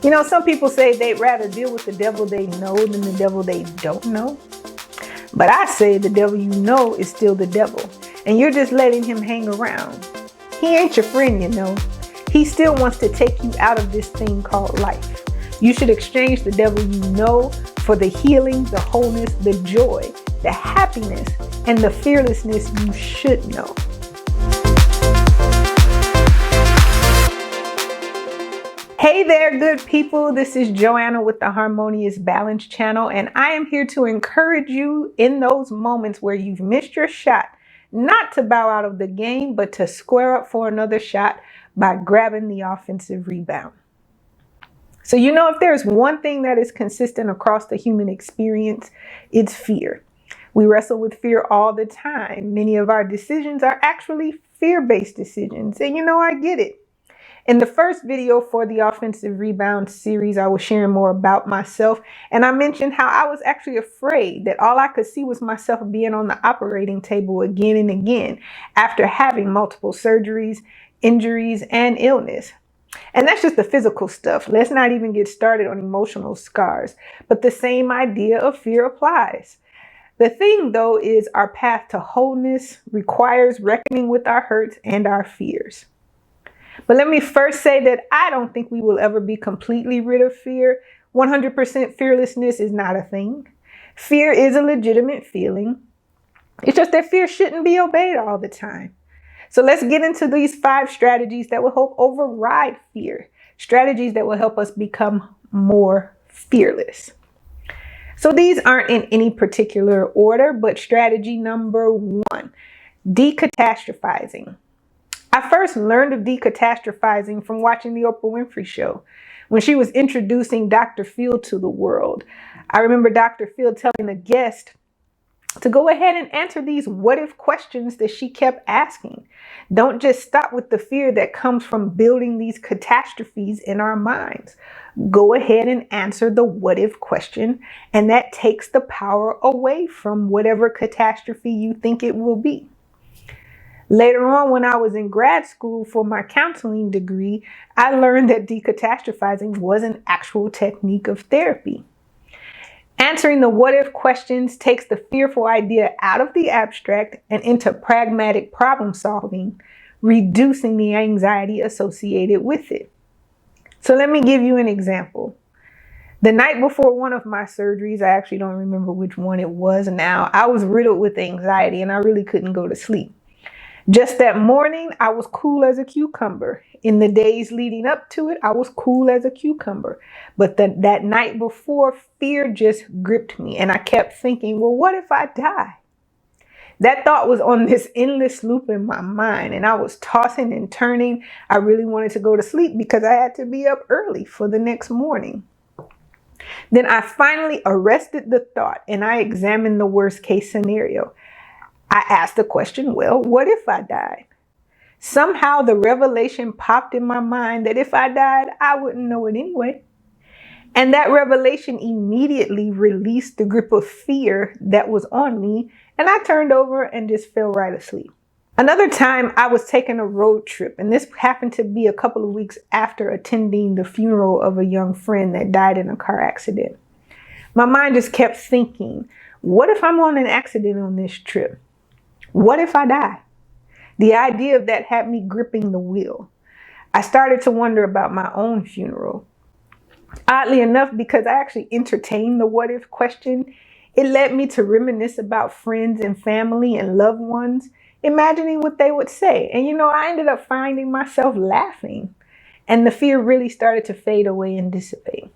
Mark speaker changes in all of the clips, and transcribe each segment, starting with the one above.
Speaker 1: You know, some people say they'd rather deal with the devil they know than the devil they don't know. But I say the devil you know is still the devil, and you're just letting him hang around. He ain't your friend, you know. He still wants to take you out of this thing called life. You should exchange the devil you know for the healing, the wholeness, the joy, the happiness, and the fearlessness you should know. Hey there, good people. This is Joanna with the Harmonious.Balance channel, and I am here to encourage you in those moments where you've missed your shot, not to bow out of the game, but to square up for another shot by grabbing the offensive rebound. So, you know, if there's one thing that is consistent across the human experience, it's fear. We wrestle with fear all the time. Many of our decisions are actually fear-based decisions, and you know, I get it. In the first video for the Offensive Rebound series, I was sharing more about myself, and I mentioned how I was actually afraid that all I could see was myself being on the operating table again and again after having multiple surgeries, injuries, and illness. And that's just the physical stuff. Let's not even get started on emotional scars, but the same idea of fear applies. The thing, though, is our path to wholeness requires reckoning with our hurts and our fears. But let me first say that I don't think we will ever be completely rid of fear. 100% fearlessness is not a thing. Fear is a legitimate feeling. It's just that fear shouldn't be obeyed all the time. So let's get into these 5 strategies that will help override fear. Strategies that will help us become more fearless. So these aren't in any particular order, but strategy number 1, decatastrophizing. I first learned of decatastrophizing from watching the Oprah Winfrey Show when she was introducing Dr. Phil to the world. I remember Dr. Phil telling the guest to go ahead and answer these what-if questions that she kept asking. Don't just stop with the fear that comes from building these catastrophes in our minds. Go ahead and answer the what-if question, and that takes the power away from whatever catastrophe you think it will be. Later on, when I was in grad school for my counseling degree, I learned that decatastrophizing was an actual technique of therapy. Answering the what-if questions takes the fearful idea out of the abstract and into pragmatic problem solving, reducing the anxiety associated with it. So let me give you an example. The night before one of my surgeries, I actually don't remember which one it was now, I was riddled with anxiety and I really couldn't go to sleep. Just that morning, I was cool as a cucumber. In the days leading up to it, I was cool as a cucumber. But that night before, fear just gripped me. And I kept thinking, well, what if I die? That thought was on this endless loop in my mind. And I was tossing and turning. I really wanted to go to sleep because I had to be up early for the next morning. Then I finally arrested the thought and I examined the worst case scenario. I asked the question, well, what if I died? Somehow the revelation popped in my mind that if I died, I wouldn't know it anyway. And that revelation immediately released the grip of fear that was on me, and I turned over and just fell right asleep. Another time I was taking a road trip, and this happened to be a couple of weeks after attending the funeral of a young friend that died in a car accident. My mind just kept thinking, what if I'm on an accident on this trip? What if I die? The idea of that had me gripping the wheel. I started to wonder about my own funeral. Oddly enough, because I actually entertained the what if question, it led me to reminisce about friends and family and loved ones, imagining what they would say. And you know, I ended up finding myself laughing, and the fear really started to fade away and dissipate.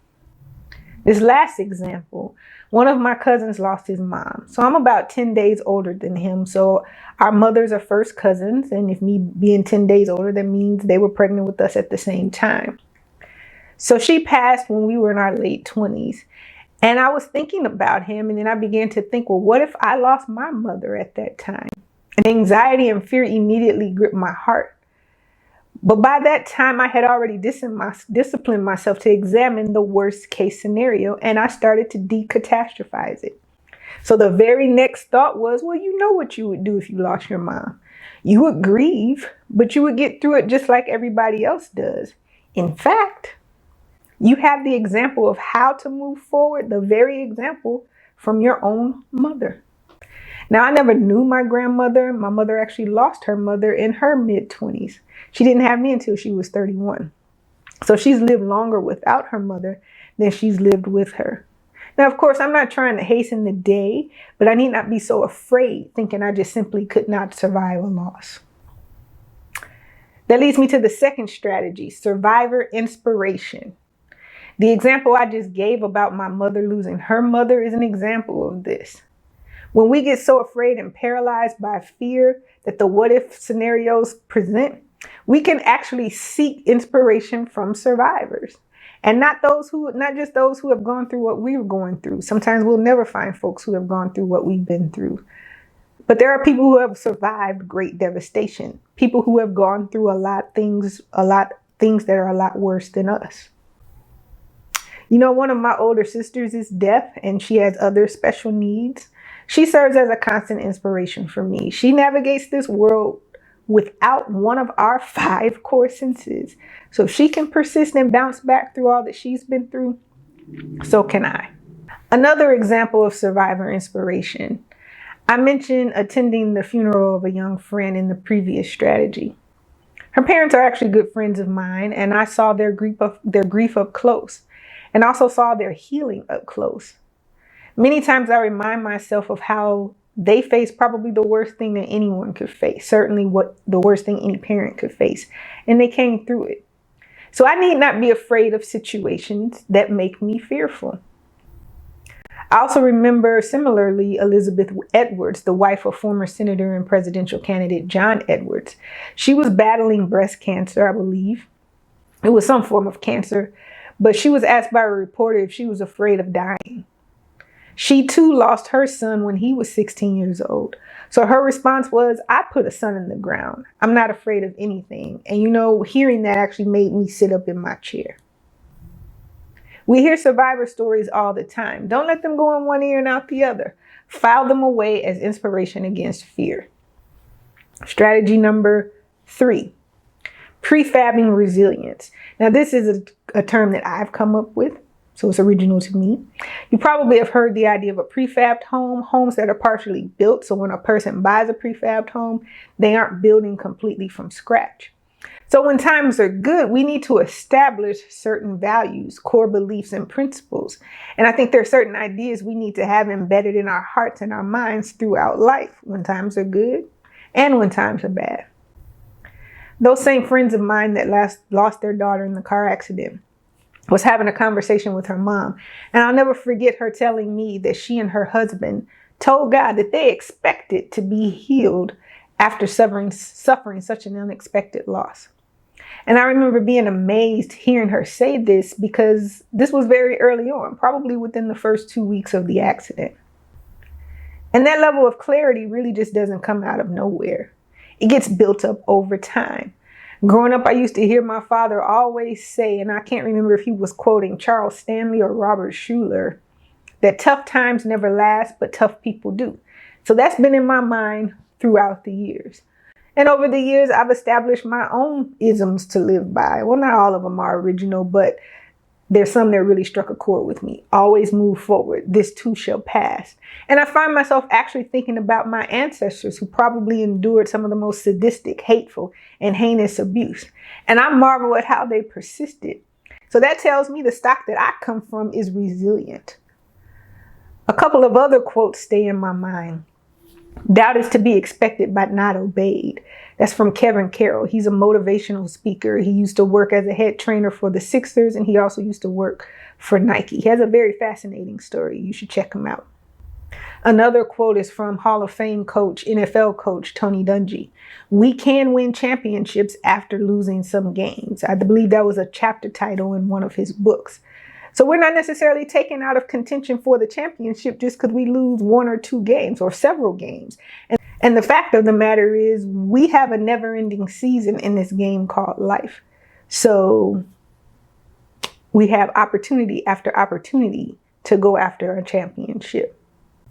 Speaker 1: This last example, one of my cousins lost his mom. So I'm about 10 days older than him. So our mothers are first cousins. And if me being 10 days older, that means they were pregnant with us at the same time. So she passed when we were in our late 20s. And I was thinking about him. And then I began to think, well, what if I lost my mother at that time? And anxiety and fear immediately gripped my heart. But by that time, I had already disciplined myself to examine the worst case scenario, and I started to decatastrophize it. So the very next thought was, well, you know what you would do if you lost your mom. You would grieve, but you would get through it just like everybody else does. In fact, You have the example of how to move forward, the very example from your own mother. Now, I never knew my grandmother. My mother actually lost her mother in her mid-20s. She didn't have me until she was 31. So she's lived longer without her mother than she's lived with her. Now, of course, I'm not trying to hasten the day, but I need not be so afraid, thinking I just simply could not survive a loss. That leads me to the second strategy, survivor inspiration. The example I just gave about my mother losing her mother is an example of this. When we get so afraid and paralyzed by fear that the what if scenarios present, we can actually seek inspiration from survivors. And not just those who have gone through what we were going through. Sometimes we'll never find folks who have gone through what we've been through. But there are people who have survived great devastation. People who have gone through a lot things that are a lot worse than us. You know, one of my older sisters is deaf and she has other special needs. She serves as a constant inspiration for me. She navigates this world without one of our 5 core senses. So if she can persist and bounce back through all that she's been through, so can I. Another example of survivor inspiration. I mentioned attending the funeral of a young friend in the previous strategy. Her parents are actually good friends of mine, and I saw their grief up close, and also saw their healing up close. Many times I remind myself of how they faced probably the worst thing that anyone could face, certainly the worst thing any parent could face, and they came through it. So I need not be afraid of situations that make me fearful. I also remember, similarly, Elizabeth Edwards, the wife of former Senator and presidential candidate John Edwards. She was battling breast cancer, I believe. It was some form of cancer, but she was asked by a reporter if she was afraid of dying. She too lost her son when he was 16 years old. So her response was, I put a son in the ground. I'm not afraid of anything. And you know, hearing that actually made me sit up in my chair. We hear survivor stories all the time. Don't let them go in one ear and out the other. File them away as inspiration against fear. Strategy number 3, pre-fabbing resilience. Now, this is a term that I've come up with, so it's original to me. You probably have heard the idea of a prefabbed home, homes that are partially built. So when a person buys a prefabbed home, they aren't building completely from scratch. So when times are good, we need to establish certain values, core beliefs, and principles. And I think there are certain ideas we need to have embedded in our hearts and our minds throughout life when times are good and when times are bad. Those same friends of mine that lost their daughter in the car accident was having a conversation with her mom. And I'll never forget her telling me that she and her husband told God that they expected to be healed after suffering such an unexpected loss. And I remember being amazed hearing her say this because this was very early on, probably within the first 2 weeks of the accident. And that level of clarity really just doesn't come out of nowhere. It gets built up over time. Growing up, I used to hear my father always say, and I can't remember if he was quoting Charles Stanley or Robert Schuller, that tough times never last, but tough people do. So that's been in my mind throughout the years. And over the years, I've established my own isms to live by. Well, not all of them are original, but there's some that really struck a chord with me. Always move forward. This too shall pass. And I find myself actually thinking about my ancestors who probably endured some of the most sadistic, hateful, and heinous abuse. And I marvel at how they persisted. So that tells me the stock that I come from is resilient. A couple of other quotes stay in my mind. Doubt is to be expected but not obeyed. That's from Kevin Carroll. He's a motivational speaker. He used to work as a head trainer for the Sixers, and he also used to work for Nike. He has a very fascinating story. You should check him out. Another quote is from Hall of Fame coach, NFL coach, Tony Dungy. We can win championships after losing some games. I believe that was a chapter title in one of his books. So we're not necessarily taken out of contention for the championship just because we lose 1 or 2 games or several games. And the fact of the matter is we have a never-ending season in this game called life. So we have opportunity after opportunity to go after a championship.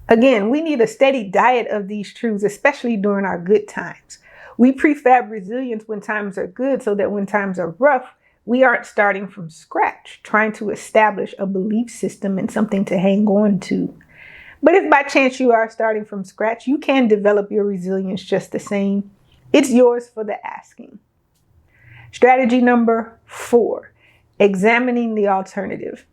Speaker 1: Again, we need a steady diet of these truths, especially during our good times. We prefab resilience when times are good so that when times are rough, we aren't starting from scratch, trying to establish a belief system and something to hang on to. But if by chance you are starting from scratch, you can develop your resilience just the same. It's yours for the asking. Strategy number 4, examining the alternative.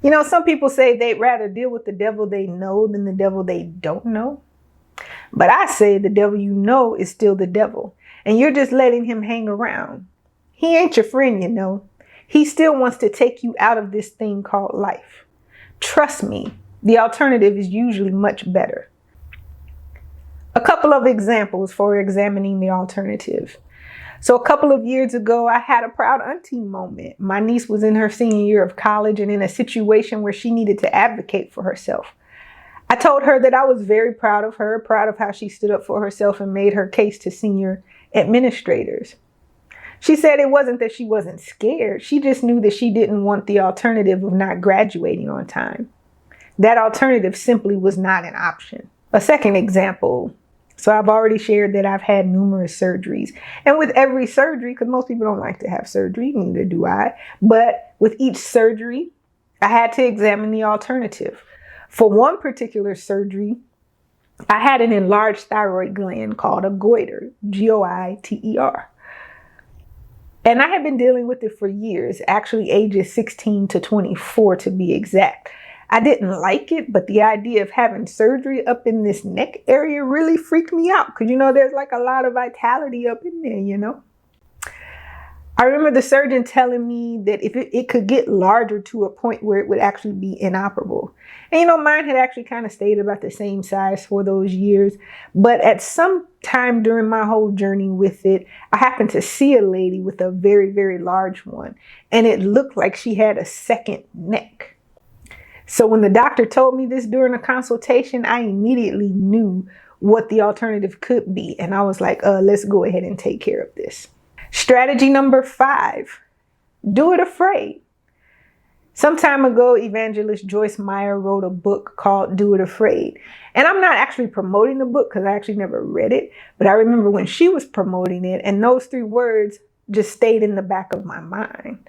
Speaker 1: You know, some people say they'd rather deal with the devil they know than the devil they don't know. But I say the devil you know is still the devil, and you're just letting him hang around. He ain't your friend, you know. He still wants to take you out of this thing called life. Trust me, the alternative is usually much better. A couple of examples for examining the alternative. So a couple of years ago, I had a proud auntie moment. My niece was in her senior year of college and in a situation where she needed to advocate for herself. I told her that I was very proud of her, proud of how she stood up for herself and made her case to senior administrators. She said it wasn't that she wasn't scared. She just knew that she didn't want the alternative of not graduating on time. That alternative simply was not an option. A second example. So I've already shared that I've had numerous surgeries. And with every surgery, because most people don't like to have surgery, neither do I. But with each surgery, I had to examine the alternative. For one particular surgery, I had an enlarged thyroid gland called a goiter, Goiter. And I had been dealing with it for years, actually ages 16 to 24 to be exact. I didn't like it, but the idea of having surgery up in this neck area really freaked me out because, you know, there's like a lot of vitality up in there, you know. I remember the surgeon telling me that if it could get larger to a point where it would actually be inoperable. And, you know, mine had actually kind of stayed about the same size for those years. But at some time during my whole journey with it, I happened to see a lady with a very, very large one. And it looked like she had a second neck. So when the doctor told me this during a consultation, I immediately knew what the alternative could be. And I was like, let's go ahead and take care of this. Strategy number 5, do it afraid. Some time ago, evangelist Joyce Meyer wrote a book called Do It Afraid. And I'm not actually promoting the book because I actually never read it. But I remember when she was promoting it and those 3 words just stayed in the back of my mind.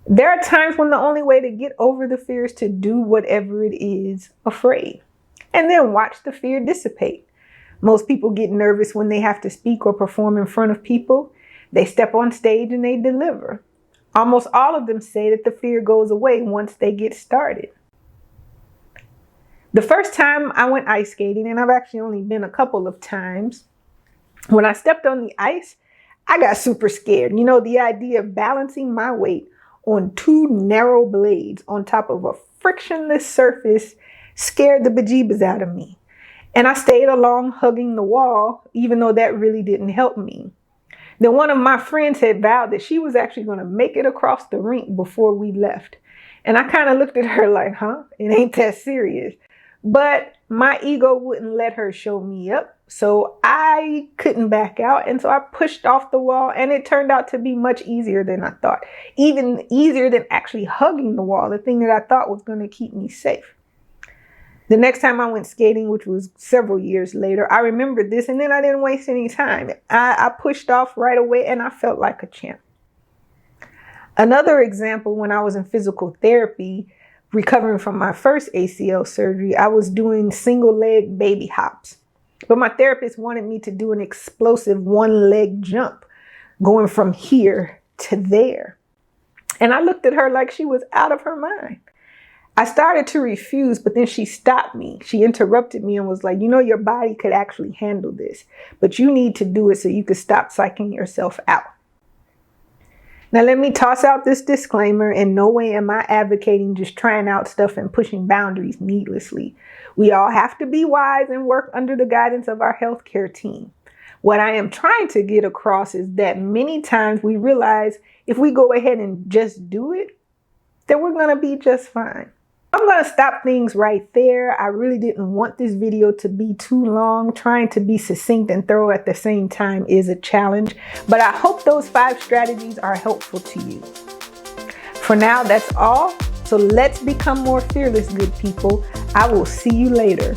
Speaker 1: There are times when the only way to get over the fear is to do whatever it is afraid and then watch the fear dissipate. Most people get nervous when they have to speak or perform in front of people. They step on stage and they deliver. Almost all of them say that the fear goes away once they get started. The first time I went ice skating, and I've actually only been a couple of times, when I stepped on the ice, I got super scared. You know, the idea of balancing my weight on 2 narrow blades on top of a frictionless surface scared the bejeebas out of me. And I stayed along hugging the wall, even though that really didn't help me. Then one of my friends had vowed that she was actually going to make it across the rink before we left. And I kind of looked at her like, it ain't that serious. But my ego wouldn't let her show me up. So I couldn't back out. And so I pushed off the wall, and it turned out to be much easier than I thought. Even easier than actually hugging the wall, the thing that I thought was going to keep me safe. The next time I went skating, which was several years later, I remembered this, and then I didn't waste any time. I pushed off right away, and I felt like a champ. Another example, when I was in physical therapy, recovering from my first ACL surgery, I was doing single leg baby hops. But my therapist wanted me to do an explosive 1-leg jump, going from here to there. And I looked at her like she was out of her mind. I started to refuse, but then she stopped me. She interrupted me and was like, you know, your body could actually handle this, but you need to do it so you could stop psyching yourself out. Now, let me toss out this disclaimer. In no way am I advocating just trying out stuff and pushing boundaries needlessly. We all have to be wise and work under the guidance of our healthcare team. What I am trying to get across is that many times we realize if we go ahead and just do it, then we're going to be just fine. I'm going to stop things right there. I really didn't want this video to be too long. Trying to be succinct and thorough at the same time is a challenge, but I hope those 5 strategies are helpful to you. For now, that's all. So let's become more fearless, good people. I will see you later.